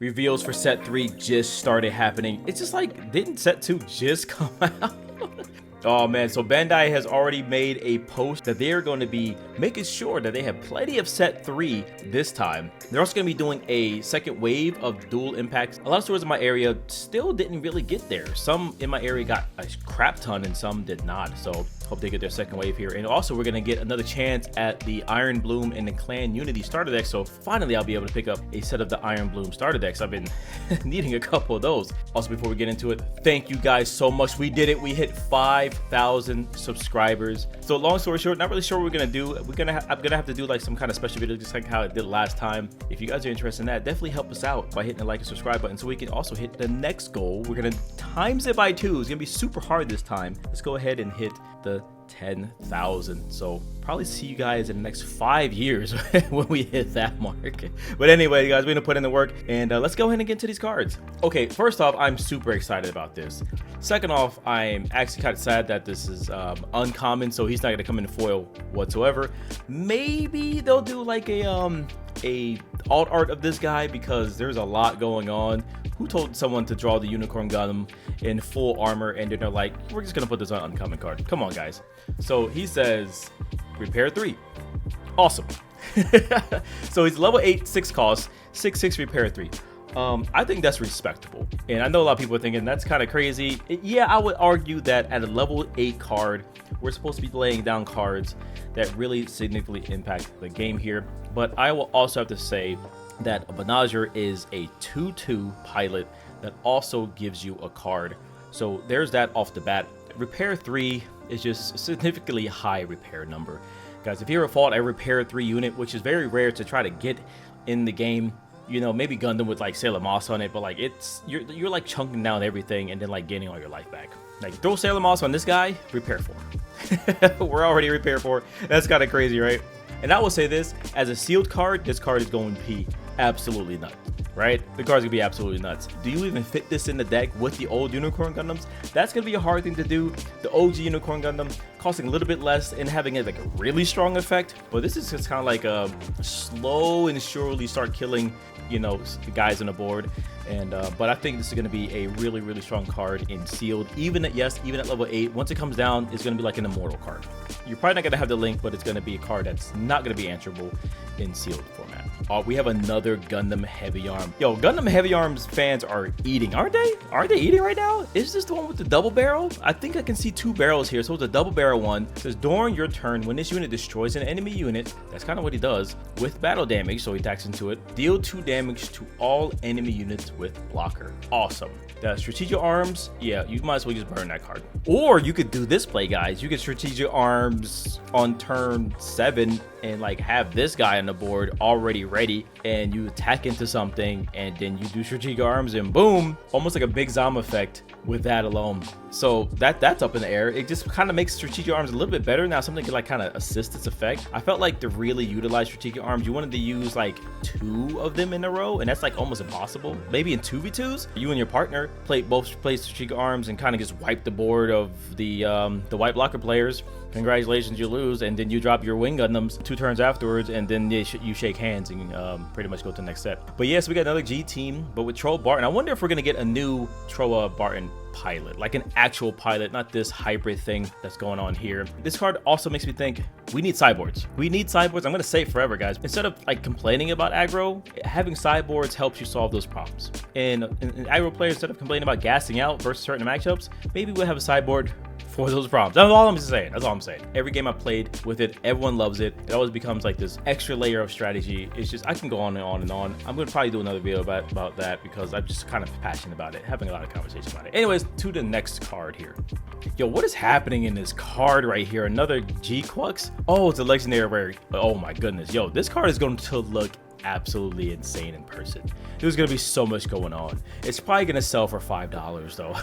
reveals for set 3 just started happening. It's just like, didn't set 2 just come out? Oh man, so Bandai has already made a post that they are going to be making sure that they have plenty of set 3 this time. They're also going to be doing a second wave of dual impacts. A lot of stores in my area still didn't really get there. Some in my area got a crap ton and some did not. So hope they get their second wave here. And also we're going to get another chance at the Iron Bloom and the Clan Unity starter deck. So finally I'll be able to pick up a set of the Iron Bloom starter decks. I've been needing a couple of those. Also, before we get into it, thank you guys so much. We did it. We hit 5,000 subscribers. So long story short, not really sure what we're gonna do. I'm gonna have to do like some kind of special video, just like how I did last time. If you guys are interested in that, definitely help us out by hitting the like and subscribe button so we can also hit the next goal. We're gonna times it by 2. It's gonna be super hard this time. Let's go ahead and hit the 10,000. So probably see you guys in the next 5 years when we hit that mark. But anyway, guys, we're gonna put in the work and let's go ahead and get into these cards. Okay, first off, I'm super excited about this. Second off, I'm actually kind of sad that this is uncommon, so he's not gonna come in foil whatsoever. Maybe they'll do like a alt art of this guy because there's a lot going on. Who told someone to draw the Unicorn Gundam in full armor and then they're like, we're just gonna put this on uncommon card? Come on, guys. So he says repair 3. Awesome. So he's level 8, 6 cost, 6/6 repair 3. I think that's respectable, and I know a lot of people are thinking that's kind of crazy. Yeah, I would argue that at a level 8 card, we're supposed to be laying down cards that really significantly impact the game here. But I will also have to say that a Menager is a 2/2 pilot that also gives you a card. So there's that off the bat. Repair 3 is just a significantly high repair number. Guys, if you ever fought a repair 3 unit, which is very rare to try to get in the game, you know, maybe Gundam with like Sailor Moss on it, but like you're like chunking down everything and then like gaining all your life back. Like throw Sailor Moss on this guy, repair 4. We're already repair 4. That's kind of crazy, right? And I will say this, as a sealed card, this card is going to be absolutely nuts, right? The card's gonna be absolutely nuts. Do you even fit this in the deck with the old Unicorn Gundams? That's gonna be a hard thing to do. The OG Unicorn Gundam costing a little bit less and having it like a really strong effect, but this is just kind of like a slow and surely start killing, you know, the guys on the board. And but I think this is going to be a really strong card in sealed. Even at level 8, once it comes down, it's going to be like an immortal card. You're probably not going to have the link, but it's going to be a card that's not going to be answerable in sealed format. We have another Gundam Heavy Arm. Yo, Gundam Heavy Arms fans are eating, aren't they? Are they eating right now? Is this the one with the double barrel? I think I can see 2 barrels here. So it's a double barrel one. It says during your turn, when this unit destroys an enemy unit, that's kind of what he does, with battle damage, so he attacks into it, deal 2 damage to all enemy units with blocker. Awesome. The strategic arms, yeah, you might as well just burn that card. Or you could do this play, guys. You could strategic arms on turn 7 and like have this guy on the board already ready, and you attack into something and then you do strategic arms and boom, almost like a big Zom effect with that alone. So that's up in the air. It just kind of makes strategic arms a little bit better now. Something can like kind of assist its effect. I felt like to really utilize strategic arms, you wanted to use like 2 of them in a row, and that's like almost impossible. Maybe in 2v2s, you and your partner play strategic arms and kind of just wipe the board of the white blocker players. Congratulations, you lose, and then you drop your wing Gundams 2 turns afterwards, and then you shake hands and pretty much go to the next set. But yes, we got another G team, but with Troll Barton. I wonder if we're gonna get a new Troll Barton pilot, like an actual pilot, not this hybrid thing that's going on here. This card also makes me think we need sideboards. We need sideboards. I'm gonna say it forever, guys. Instead of like complaining about aggro, having sideboards helps you solve those problems. And aggro players, instead of complaining about gassing out versus certain matchups, maybe we'll have a sideboard for those problems. That's all I'm saying. That's all I'm saying. Every game I played with it, everyone loves it. It always becomes like this extra layer of strategy. It's just, I can go on and on and on. I'm gonna probably do another video about that because I'm just kind of passionate about it, having a lot of conversation about it. Anyways, to the next card here. Yo, what is happening in this card right here? Another G-Quux? Oh, it's a legendary rare. Oh my goodness. Yo, this card is going to look absolutely insane in person. There's gonna be so much going on. It's probably gonna sell for $5 though.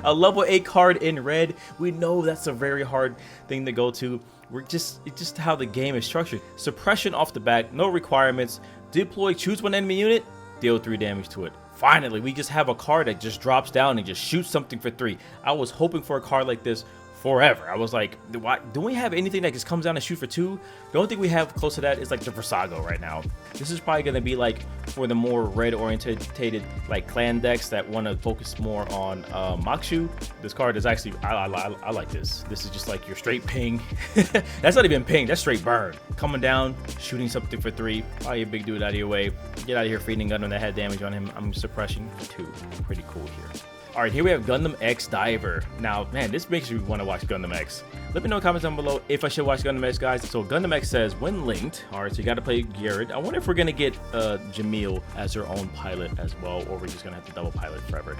A level 8 card in red. We know that's a very hard thing to go to. It's just how the game is structured. Suppression off the back, no requirements. Deploy, choose one enemy unit, deal 3 damage to it. Finally, we just have a card that just drops down and just shoots something for 3. I was hoping for a card like this forever. I was like, why don't we have anything that just comes down and shoot for 2? The only thing we have close to that is like the Versago right now. This is probably going to be like for the more red orientated like clan decks that want to focus more on Makshu. This card is actually, I like this. This is just like your straight ping. That's not even ping, that's straight burn. Coming down, shooting something for 3. Probably a big dude out of your way. Get out of here, feeding Gundam that had damage on him. I'm suppressing for 2. Pretty cool here. All right, here we have Gundam X Diver. Now, man, this makes me want to watch Gundam X. Let me know in the comments down below if I should watch Gundam X, guys. So Gundam X says, when linked, all right, so you got to play Garrett. I wonder if we're going to get Jamil as her own pilot as well, or we're just going to have to double pilot forever.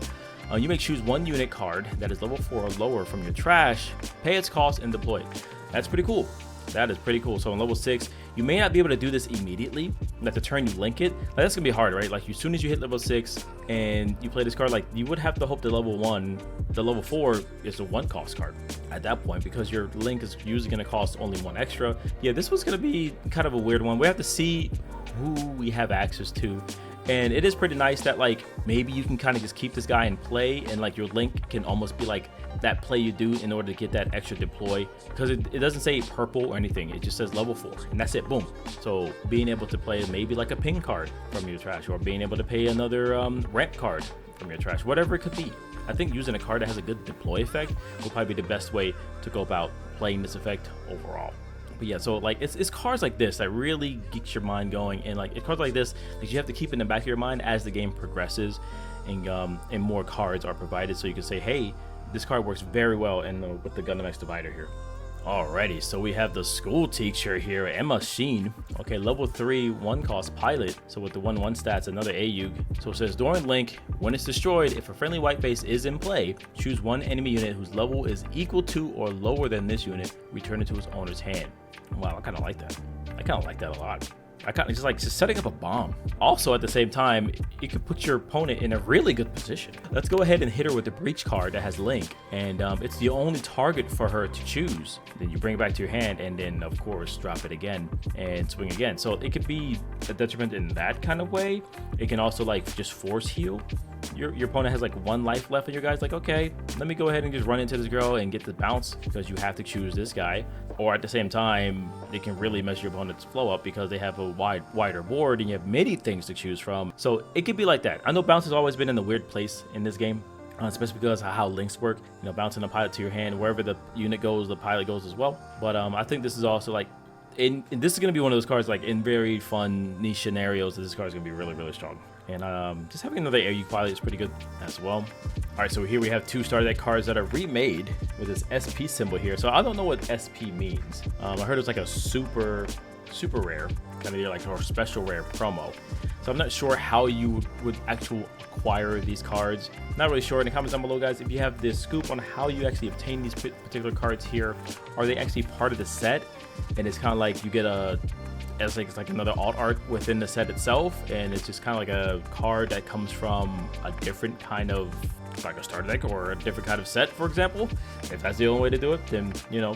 You may choose 1 unit card that is level 4 or lower from your trash, pay its cost, and deploy it. That's pretty cool. That is pretty cool. So on level 6, you may not be able to do this immediately. Like the turn you link it, like that's gonna be hard, right? Like as soon as you hit level 6 and you play this card, like you would have to hope the level 4 is a 1 cost card at that point, because your link is usually gonna cost only 1 extra. Yeah, this was gonna be kind of a weird one. We have to see who we have access to. And it is pretty nice that like maybe you can kind of just keep this guy in play, and like your link can almost be like that play you do in order to get that extra deploy, because it doesn't say purple or anything, it just says level 4 and that's it, boom. So being able to play maybe like a ping card from your trash, or being able to pay another ramp card from your trash, whatever it could be. I think using a card that has a good deploy effect will probably be the best way to go about playing this effect overall. But yeah, so like it's cards like this that really gets your mind going, and like it's cards like this that you have to keep in the back of your mind as the game progresses, and more cards are provided, so you can say, hey, this card works very well with the Gundam X Divider here. Alrighty, so we have the school teacher here, Emma Sheen. Okay, level 3, 1 cost pilot. So with the 1/1 stats, another AUG. So it says during link, when it's destroyed, if a friendly white base is in play, choose 1 enemy unit whose level is equal to or lower than this unit, return it to its owner's hand. Wow, I kind of like that. I kind of like that a lot. I kind of just setting up a bomb. Also, at the same time, you can put your opponent in a really good position. Let's go ahead and hit her with the breach card that has link, and it's the only target for her to choose. Then you bring it back to your hand, and then of course drop it again and swing again. So it could be a detriment in that kind of way. It can also like just force heal. Your opponent has like 1 life left, and your guy's like, okay, let me go ahead and just run into this girl and get the bounce, because you have to choose this guy. Or at the same time, it can really mess your opponent's flow up because they have a wider board and you have many things to choose from. So it could be like that. I know bounce has always been in a weird place in this game, especially because of how links work. You know, bouncing a pilot to your hand, wherever the unit goes, the pilot goes as well. But I think this is also like, this is going to be one of those cards like in very fun niche scenarios, this card is going to be really, really strong. And just having another AU pilot is pretty good as well. All right, so here we have 2 starter deck cards that are remade with this SP symbol here. So I don't know what SP means. I heard it's like a super rare, kind of like a special rare promo. So I'm not sure how you would actually acquire these cards. Not really sure. In the comments down below, guys, if you have this scoop on how you actually obtain these particular cards here. Are they actually part of the set? And it's kind of like you get it's like another alt art within the set itself, and it's just kind of like a card that comes from a different kind of, like a starter deck or a different kind of set, for example. If that's the only way to do it, then you know,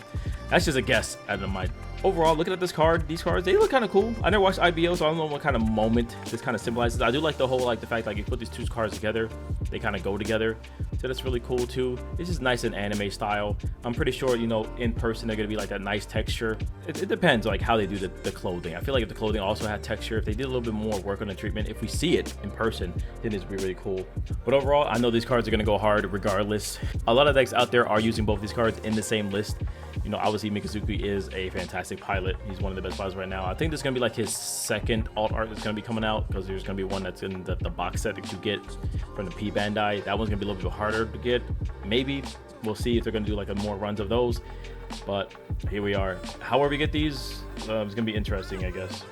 that's just a guess out of my. Overall, looking at this card, these cards, they look kind of cool. I never watched IBO, so I don't know what kind of moment this kind of symbolizes. I do like the whole, like the fact like you put these 2 cards together, they kind of go together. So that's really cool too. It's just nice and anime style. I'm pretty sure, you know, in person they're gonna be like that nice texture. It depends like how they do the clothing. I feel like if the clothing also had texture, if they did a little bit more work on the treatment, if we see it in person, then it's really cool. But overall, I know these cards are gonna go hard regardless. A lot of decks out there are using both these cards in the same list. You know, obviously Mikazuki is a fantastic pilot. He's one of the best pilots right now. I think this is gonna be like his second alt art that's gonna be coming out, because there's gonna be one that's in the box set that you get from the P Bandai. That one's gonna be a little bit harder to get. Maybe we'll see if they're gonna do like more runs of those. But here we are. However we get these, it's gonna be interesting, I guess.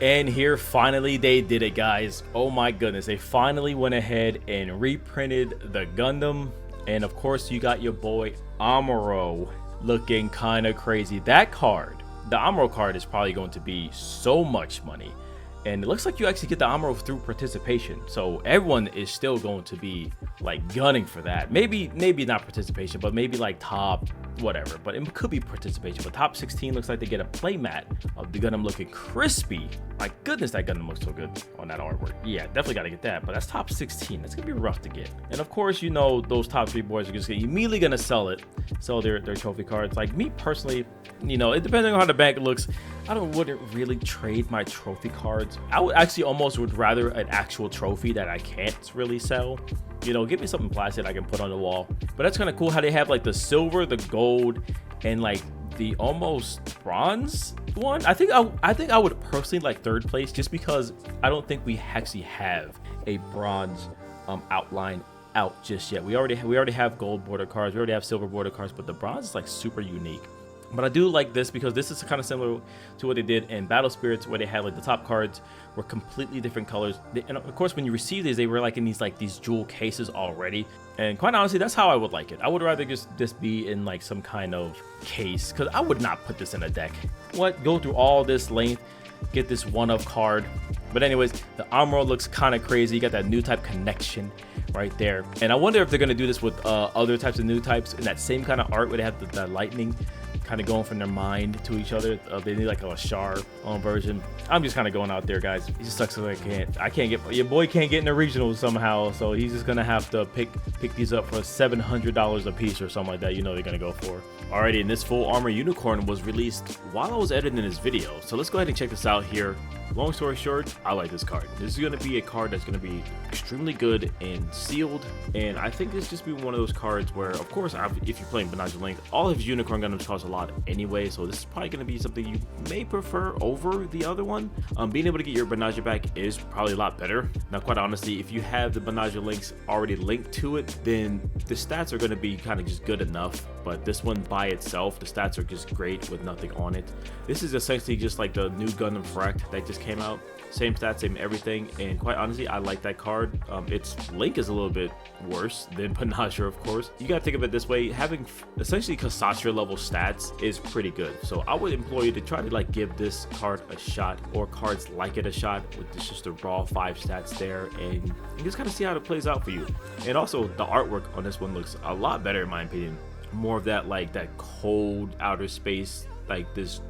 And here finally they did it, guys. Oh my goodness, they finally went ahead and reprinted the Gundam, and of course you got your boy Amuro looking kind of crazy. That card, the Amuro card, is probably going to be so much money, and it looks like you actually get the Amuro through participation, so everyone is still going to be like gunning for that. Maybe not participation, but maybe like top whatever, but it could be participation. But top 16 looks like they get a play mat of the Gundam looking crispy. My goodness, that Gundam looks so good on that artwork. Yeah, definitely got to get that, but that's top 16. That's gonna be rough to get. And of course, you know, those top 3 boys are just immediately gonna sell their trophy cards. Like me personally, you know, it depending on how the bank looks, I wouldn't really trade my trophy cards. I would actually almost would rather an actual trophy that I can't really sell. You know, give me something plastic I can put on the wall. But that's kind of cool how they have like the silver, the gold, and like the almost bronze one. I think I would personally like 3rd place, just because I don't think we actually have a bronze outline out just yet. We already have gold border cards, we already have silver border cards, but the bronze is like super unique. But I do like this because this is kind of similar to what they did in Battle Spirits, where they had like the top cards were completely different colors. And of course, when you receive these, they were like in these jewel cases already. And quite honestly, that's how I would like it. I would rather just this be in like some kind of case, because I would not put this in a deck. What? Go through all this length, get this one-of card. But anyways, the armor looks kind of crazy. You got that new type connection right there. And I wonder if they're going to do this with other types of new types in that same kind of art where they have the lightning kind of going from their mind to each other. They need like a Shar version. I'm just kind of going out there, guys. It just sucks that I can't get, your boy can't get in the regionals somehow, so he's just gonna have to pick these up for $700 a piece or something like that. You know they're gonna go for. Alrighty, and this full armor unicorn was released while I was editing this video, so let's go ahead and check this out here. Long story short, I like this card. This is going to be a card that's going to be extremely good and sealed, and I think this just be one of those cards where, of course, if you're playing Bandai Link, all of his unicorn Gundams cost a lot anyway, so this is probably going to be something you may prefer over the other one. Being able to get your Bandai back is probably a lot better. Now, quite honestly, if you have the Bandai links already linked to it, then the stats are going to be kind of just good enough, but this one by itself, the stats are just great with nothing on it. This is essentially just like the new Gundam Fract that just came out. Same stats, same everything, and quite honestly, I like that card. Its link is a little bit worse than Panajra, of course. You gotta think of it this way: having essentially Kasatra level stats is pretty good. So I would implore you to try to like give this card a shot, or cards like it a shot, with just the raw 5 stats there, and just kind of see how it plays out for you. And also, the artwork on this one looks a lot better in my opinion. More of that like that cold outer space, like this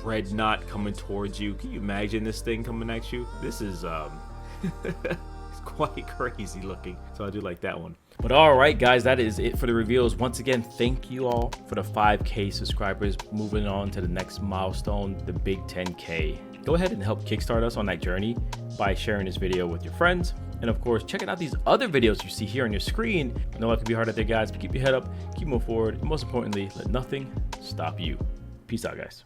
dreadnought coming towards you. Can you imagine this thing coming at you? This is it's quite crazy looking, so I do like that one. But all right, guys, that is it for the reveals. Once again, thank you all for the 5K subscribers. Moving on to the next milestone, the big 10K. Go ahead and help kickstart us on that journey by sharing this video with your friends, and of course checking out these other videos you see here on your screen. I know it can be hard out there, guys, but keep your head up, keep moving forward, and most importantly, let nothing stop you. Peace out, guys.